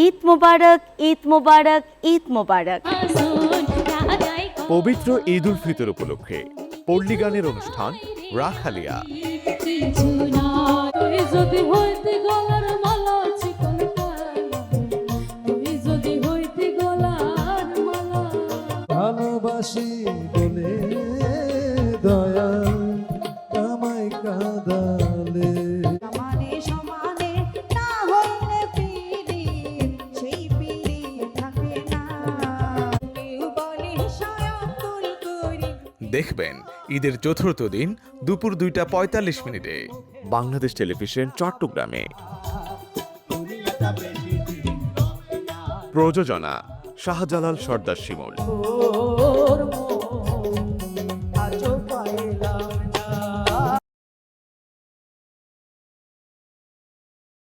ঈদ মোবারক, ঈদ মোবারক, ঈদ মোবারক। পবিত্র ঈদ উল ফিতর উপলক্ষে পল্লী গানের অনুষ্ঠান রাখালিয়া। ভালোবাসি বলে দয়া আমায় কাঁদালে, সমানে সমানে না হইলে পীড়িত, সেই পীড়িত থাকে না। কেউ বলে সায়াতুল করি। দেখবেন ঈদের চতুর্থ দিন দুপুর 2:45 বাংলাদেশ টেলিভিশন চট্টগ্রামে। প্রযোজনা শাহজালাল সর্দার শিমুল।